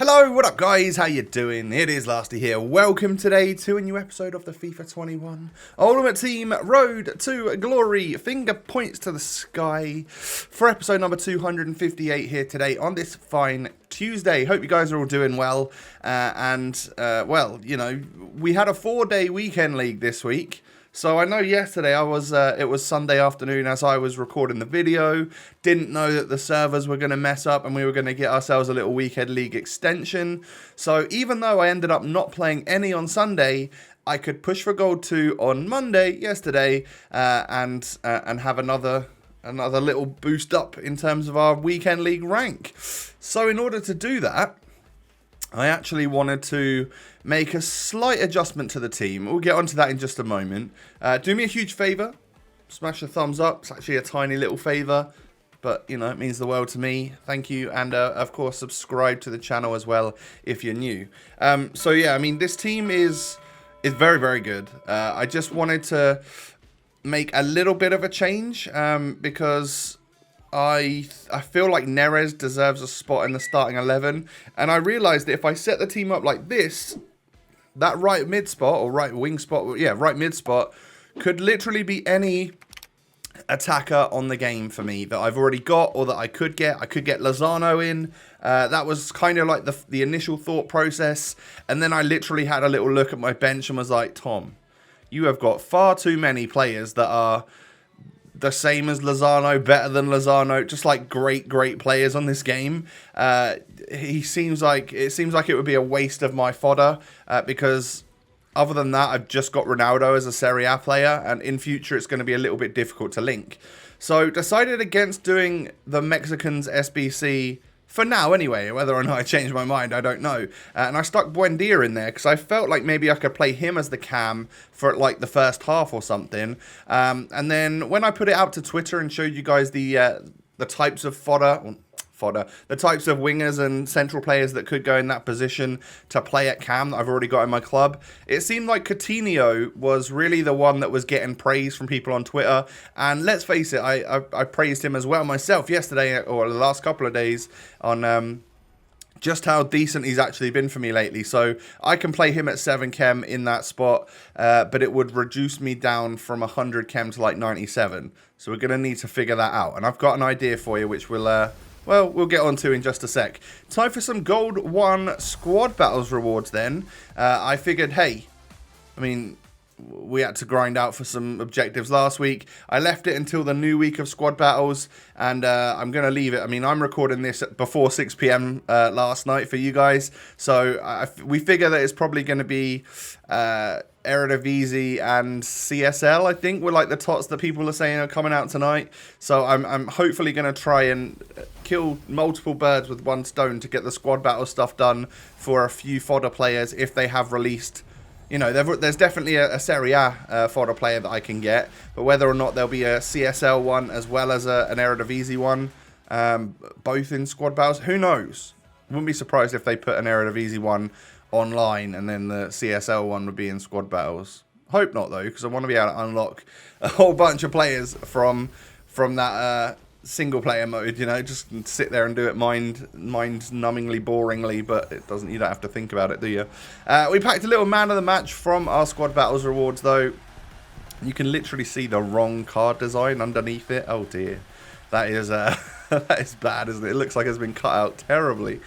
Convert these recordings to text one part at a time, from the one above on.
Hello, what up guys, how you doing? It is Lasty here. Welcome today to a new episode of the FIFA 21 Ultimate Team Road to Glory. Finger points to the sky for episode number 258 here today on this fine Tuesday. Hope you guys are all doing well. Well, you know, we had a 4-day weekend league this week. So I know yesterday it was Sunday afternoon as I was recording the video. Didn't know that the servers were going to mess up and we were going to get ourselves a little weekend league extension. So even though I ended up not playing any on Sunday, I could push for Gold 2 on Monday, yesterday, and have another little boost up in terms of our weekend league rank. So in order to do that, I actually wanted to make a slight adjustment to the team. We'll get onto that in just a moment. Do me a huge favour. Smash a thumbs up. It's actually a tiny little favour, but, you know, it means the world to me. Thank you. And, of course, subscribe to the channel as well if you're new. So, yeah, I mean, this team is very, very good. I just wanted to make a little bit of a change because I feel like Neres deserves a spot in the starting 11, and I realised that if I set the team up like this, that right mid spot, or right wing spot, yeah, right mid spot, could literally be any attacker on the game for me that I've already got or that I could get. I could get Lozano in. That was kind of like the initial thought process, and then I literally had a little look at my bench and was like, Tom, you have got far too many players that are the same as Lozano, better than Lozano, just like great players on this game. It seems like it would be a waste of my fodder because other than that, I've just got Ronaldo as a Serie A player, and in future it's going to be a little bit difficult to link. So decided against doing the Mexicans SBC for now anyway. Whether or not I change my mind, I don't know. And I stuck Buendia in there because I felt like maybe I could play him as the cam for like the first half or something. And then when I put it out to Twitter and showed you guys the types of the types of wingers and central players that could go in that position to play at cam that I've already got in my club, it seemed like Coutinho was really the one that was getting praise from people on Twitter. And let's face it, I praised him as well myself yesterday, or the last couple of days, on just how decent he's actually been for me lately. So I can play him at 7 chem in that spot, but it would reduce me down from 100 chem to like 97. So we're going to need to figure that out. And I've got an idea for you, which we'll get on to in just a sec. Time for some Gold 1 Squad Battles rewards then. I figured, hey, I mean, we had to grind out for some objectives last week. I left it until the new week of Squad Battles, and I'm going to leave it. I mean, I'm recording this before 6 p.m. Last night for you guys, so we figure that it's probably going to be Eredivisie and CSL, I think, were like the TOTS that people are saying are coming out tonight. So I'm hopefully going to try and kill multiple birds with one stone to get the Squad Battle stuff done for a few fodder players if they have released. You know, there's definitely a Serie A fodder player that I can get, but whether or not there'll be a CSL one as well as an Eredivisie one, both in Squad Battles, who knows? Wouldn't be surprised if they put an Eredivisie one online and then the CSL one would be in Squad Battles. Hope not though, because I want to be able to unlock a whole bunch of players from that single player mode, you know, just sit there and do it mind-numbingly, boringly, but it doesn't. You don't have to think about it, do you? We packed a little man of the match from our Squad Battles rewards though. You can literally see the wrong card design underneath it. Oh dear, that is that is bad, isn't it? It looks like it's been cut out terribly.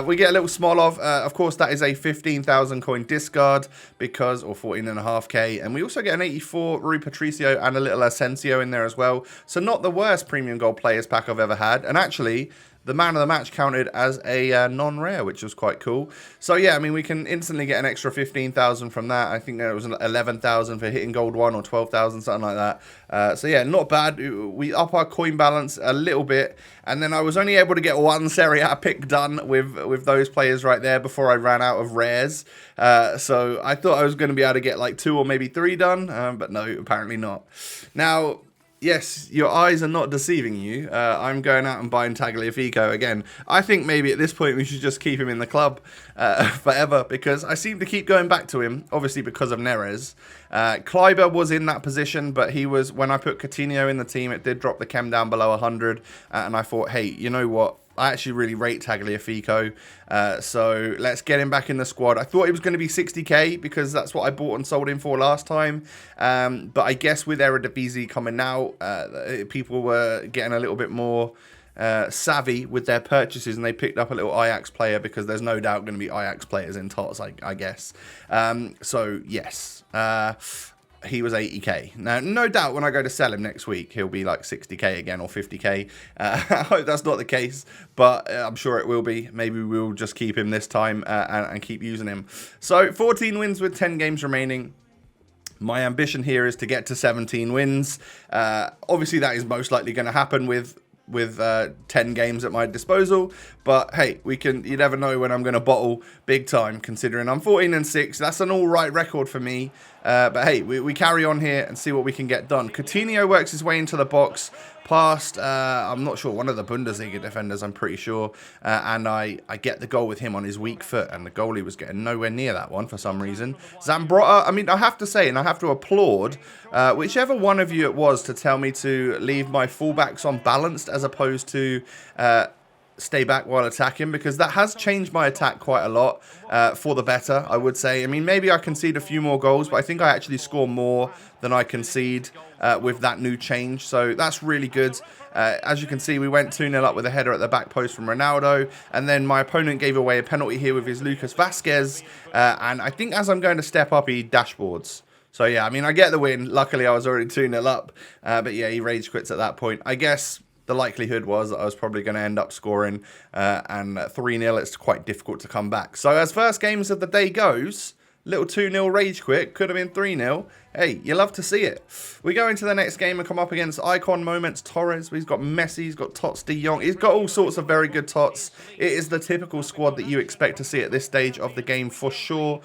We get a little Smolov. Of course, that is a 15,000 coin discard because, or 14.5k. And we also get an 84 Rui Patricio and a little Asensio in there as well. So not the worst premium gold players pack I've ever had. And actually, the man of the match counted as a non-rare, which was quite cool. So yeah, I mean, we can instantly get an extra 15,000 from that. I think it was 11,000 for hitting gold 1 or 12,000, something like that. So yeah, not bad. We up our coin balance a little bit. And then I was only able to get one Serie A pick done with those players right there before I ran out of rares. So I thought I was going to be able to get like 2 or maybe 3 done, but no, apparently not. Now, yes, your eyes are not deceiving you. I'm going out and buying Tagliafico again. I think maybe at this point we should just keep him in the club forever because I seem to keep going back to him, obviously because of Neres. Kleiber was in that position, but he was, when I put Coutinho in the team, it did drop the chem down below 100. And I thought, hey, you know what? I actually really rate Tagliafico. So let's get him back in the squad. I thought it was going to be 60k because that's what I bought and sold him for last time. But I guess with Eredivisie coming out, people were getting a little bit more savvy with their purchases, and they picked up a little Ajax player because there's no doubt going to be Ajax players in TOTS, I guess. So yes, he was 80k. Now, no doubt when I go to sell him next week, he'll be like 60k again or 50k. I hope that's not the case, but I'm sure it will be. Maybe we'll just keep him this time and keep using him. So 14 wins with 10 games remaining. My ambition here is to get to 17 wins. Obviously, that is most likely going to happen with 10 games at my disposal, but hey, you never know when I'm going to bottle big time, considering I'm 14-6. That's an all right record for me, but hey, we carry on here and see what we can get done. Coutinho works his way into the box past I'm not sure, one of the Bundesliga defenders, I'm pretty sure, and I get the goal with him on his weak foot, and the goalie was getting nowhere near that one for some reason. Zambrotta, I mean, I have to say, and I have to applaud whichever one of you it was to tell me to leave my fullbacks on balanced as opposed to stay back while attacking, because that has changed my attack quite a lot for the better, I would say. I mean, maybe I concede a few more goals, but I think I actually score more than I concede with that new change, so that's really good. As you can see, we went 2-0 up with a header at the back post from Ronaldo, and then my opponent gave away a penalty here with his Lucas Vazquez, and I think as I'm going to step up, he dashboards. So yeah, I mean, I get the win. Luckily, I was already 2-0 up, but yeah, he rage quits at that point. I guess the likelihood was that I was probably going to end up scoring, and 3-0, it's quite difficult to come back. So as first games of the day goes, little 2-0 rage quit, could have been 3-0. Hey, you love to see it. We go into the next game and come up against Icon Moments Torres. He's got Messi, he's got TOTS De Jong. He's got all sorts of very good TOTS. It is the typical squad that you expect to see at this stage of the game for sure.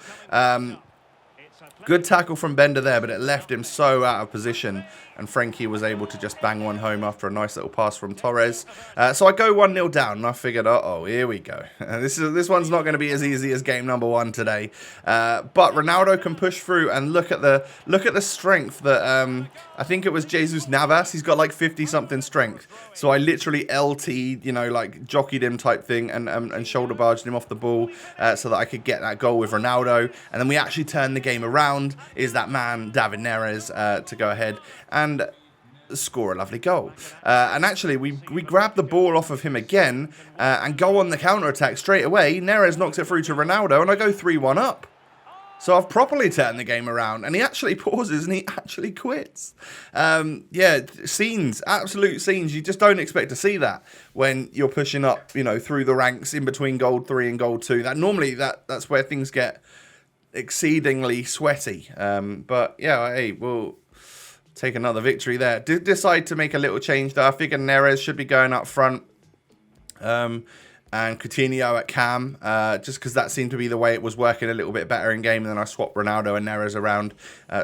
Good tackle from Bender there, but it left him so out of position, and Frankie was able to just bang one home after a nice little pass from Torres. So I go 1-0 down, and I figured, uh-oh, here we go. This one's not going to be as easy as game number 1 today. But Ronaldo can push through, and look at the strength that I think it was Jesus Navas. He's got like 50-something strength. So I literally LT'd, like jockeyed him type thing, and shoulder barged him off the ball so that I could get that goal with Ronaldo. And then we actually turned the game around. Is that man, David Neres, to go ahead and score a lovely goal. And actually, we grab the ball off of him again and go on the counter-attack straight away. Neres knocks it through to Ronaldo, and I go 3-1 up. So I've properly turned the game around, and he actually pauses and he actually quits. Yeah, scenes, absolute scenes. You just don't expect to see that when you're pushing up, through the ranks in between gold 3 and gold 2. That's where things get exceedingly sweaty. But yeah, hey, we'll take another victory there. Did decide to make a little change though. I figured Neres should be going up front, and Coutinho at cam, just because that seemed to be the way it was working a little bit better in game. And then I swapped Ronaldo and Neres around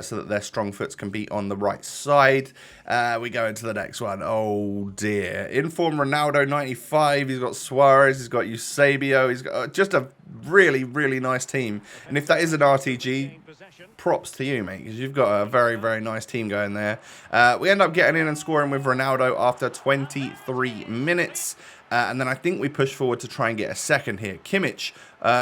so that their strong foots can be on the right side. We go into the next one. Oh dear. Inform Ronaldo 95. He's got Suarez. He's got Eusebio. He's got just a really, really nice team. And if that is an RTG, props to you, mate, because you've got a very, very nice team going there. We end up getting in and scoring with Ronaldo after 23 minutes. And then I think we push forward to try and get a second here. Kimmich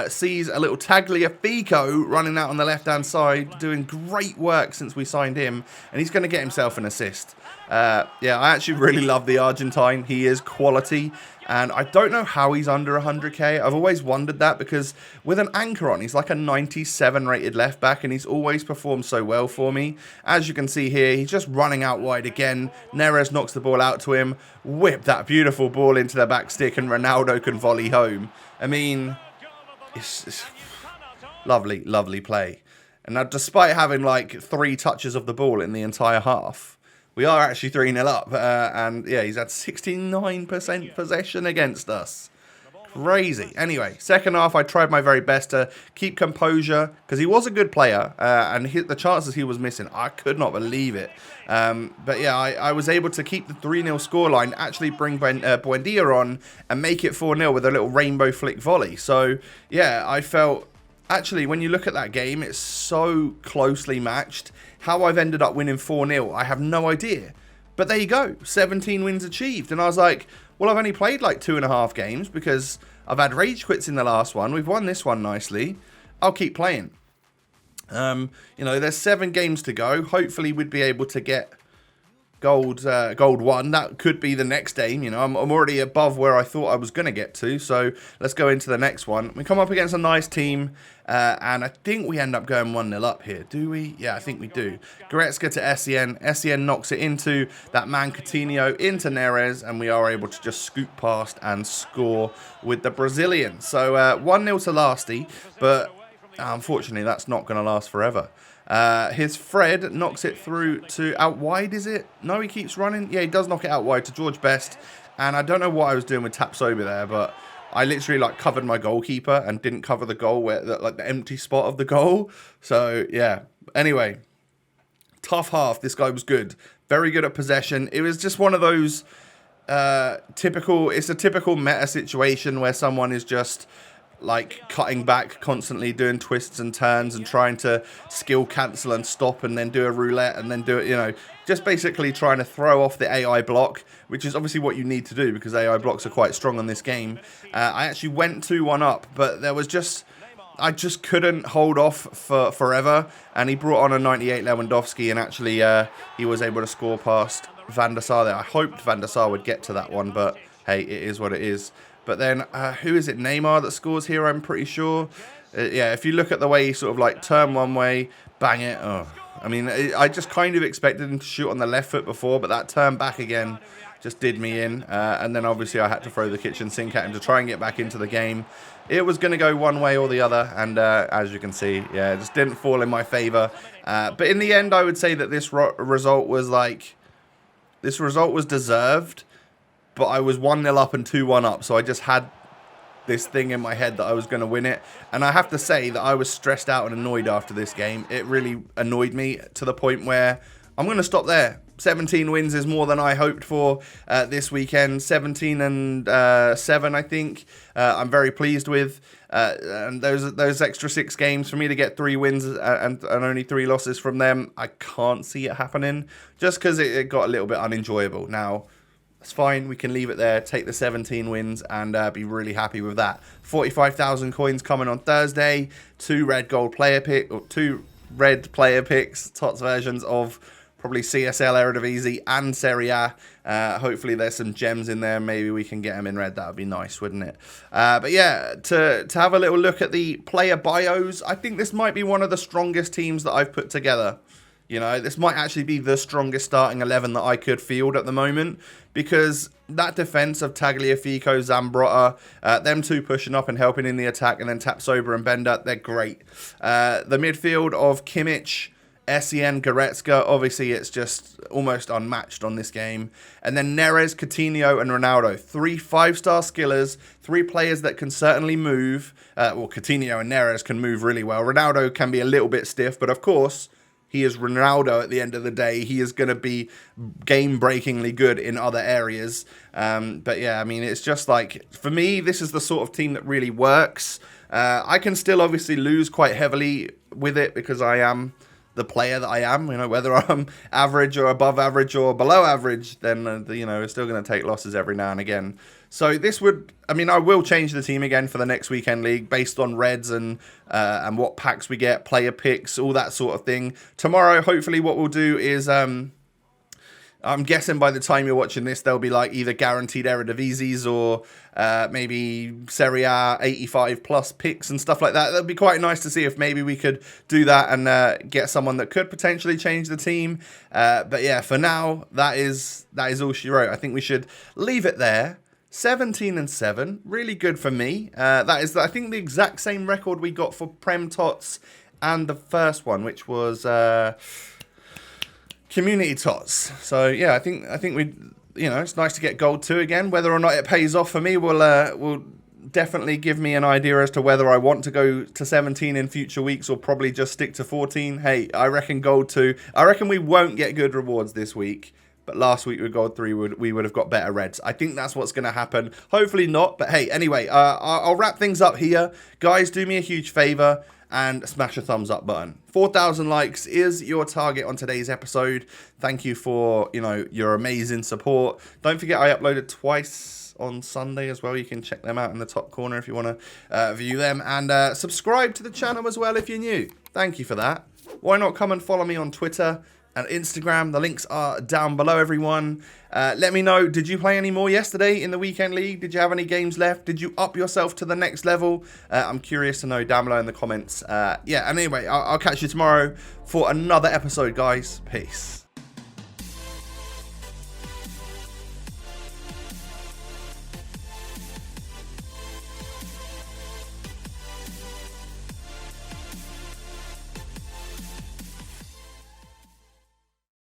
sees a little Tagliafico running out on the left-hand side, doing great work since we signed him, and he's going to get himself an assist. Yeah, I actually really love the Argentine. He is quality, and I don't know how he's under 100k. I've always wondered that, because with an anchor on, he's like a 97 rated left back, and he's always performed so well for me. As you can see here, he's just running out wide again. Neres knocks the ball out to him, whip that beautiful ball into the back stick, and Ronaldo can volley home. I mean, it's lovely, lovely play. And now, despite having like 3 touches of the ball in the entire half, we are actually 3-0 up, and yeah, he's had 69% possession against us. Crazy. Anyway, second half, I tried my very best to keep composure, because he was a good player, and the chances he was missing, I could not believe it. But yeah, I was able to keep the 3-0 scoreline, actually bring Buendia on, and make it 4-0 with a little rainbow flick volley. So yeah, I felt, actually, when you look at that game, it's so closely matched. How I've ended up winning 4-0, I have no idea. But there you go, 17 wins achieved. And I was like, well, I've only played like 2.5 games because I've had rage quits in the last one. We've won this one nicely. I'll keep playing. There's 7 games to go. Hopefully we'd be able to get gold 1. That could be the next aim. I'm already above where I thought I was going to get to. So let's go into the next one. We come up against a nice team. And I think we end up going 1-0 up here. Do we? Yeah, I think we do. Goretzka to Essien. Essien knocks it into that man Coutinho, into Neres. And we are able to just scoop past and score with the Brazilian. So 1-0 to Lasty. But unfortunately, that's not going to last forever. His Fred knocks it through to out wide, is it? No, he keeps running. Yeah, he does knock it out wide to George Best. And I don't know what I was doing with Tapsoba there, but I literally covered my goalkeeper and didn't cover the goal where the empty spot of the goal. So yeah. Anyway, tough half. This guy was good. Very good at possession. It was just one of those typical. It's a typical meta situation where someone is just cutting back constantly, doing twists and turns and trying to skill cancel and stop and then do a roulette and then do it, just basically trying to throw off the AI block, which is obviously what you need to do because AI blocks are quite strong on this game. I actually went 2-1 up, but I just couldn't hold off for forever, and he brought on a 98 Lewandowski, and actually he was able to score past Van der Sar there. I hoped Van der Sar would get to that one, but hey, it is what it is. But then, who is it? Neymar that scores here, I'm pretty sure. Yeah, if you look at the way he sort of turn one way, bang it. Oh, I mean, I just kind of expected him to shoot on the left foot before, but that turn back again just did me in. And then obviously I had to throw the kitchen sink at him to try and get back into the game. It was going to go one way or the other. And as you can see, yeah, it just didn't fall in my favour. But in the end, I would say that this result was deserved. But I was 1-0 up and 2-1 up, so I just had this thing in my head that I was going to win it. And I have to say that I was stressed out and annoyed after this game. It really annoyed me to the point where I'm going to stop there. 17 wins is more than I hoped for this weekend. 17 and 7, I think. I'm very pleased with. And those extra 6 games, for me to get 3 wins and only 3 losses from them, I can't see it happening. Just because it got a little bit unenjoyable. Now, it's fine, we can leave it there, take the 17 wins and be really happy with that. 45,000 coins coming on Thursday, 2 red player picks, TOTS versions of probably CSL, Eredivisie and Serie A. Hopefully there's some gems in there, maybe we can get them in red, that would be nice, wouldn't it? But yeah, to have a little look at the player bios, I think this might be one of the strongest teams that I've put together. This might actually be the strongest starting 11 that I could field at the moment, because that defense of Tagliafico, Zambrotta, them two pushing up and helping in the attack, and then Tapsoba and Bender, they're great. The midfield of Kimmich, Essien, Goretzka, obviously it's just almost unmatched on this game. And then Neres, Coutinho and Ronaldo, 3 5-star skillers, 3 players that can certainly move. Coutinho and Neres can move really well. Ronaldo can be a little bit stiff, but of course, he is Ronaldo at the end of the day. He is going to be game-breakingly good in other areas. But yeah, I mean, it's just for me, this is the sort of team that really works. I can still obviously lose quite heavily with it because I am the player that I am. Whether I'm average or above average or below average, then, it's still going to take losses every now and again. So this I will change the team again for the next weekend league based on reds and what packs we get, player picks, all that sort of thing. Tomorrow, hopefully what we'll do is, I'm guessing by the time you're watching this, there'll be either guaranteed Eredivises or maybe Serie A 85 plus picks and stuff like that. That'd be quite nice to see if maybe we could do that and get someone that could potentially change the team. But yeah, for now, that is all she wrote. I think we should leave it there. 17 and 7, really good for me. That is, I think, the exact same record we got for Prem Tots and the first one, which was Community Tots. So yeah, I think we, it's nice to get gold 2 again. Whether or not it pays off for me will definitely give me an idea as to whether I want to go to 17 in future weeks or probably just stick to 14. Hey, I reckon gold 2. I reckon we won't get good rewards this week. But last week with gold 3, we would have got better reds. I think that's what's going to happen. Hopefully not. But hey, anyway, I'll wrap things up here. Guys, do me a huge favour and smash a thumbs up button. 4,000 likes is your target on today's episode. Thank you for, your amazing support. Don't forget I uploaded twice on Sunday as well. You can check them out in the top corner if you want to view them. And subscribe to the channel as well if you're new. Thank you for that. Why not come and follow me on Twitter and Instagram? The links are down below, everyone. Let me know, did you play any more yesterday in the weekend league? Did you have any games left? Did you up yourself to the next level? I'm curious to know down below in the comments. Yeah, and anyway, I'll catch you tomorrow for another episode, guys. Peace.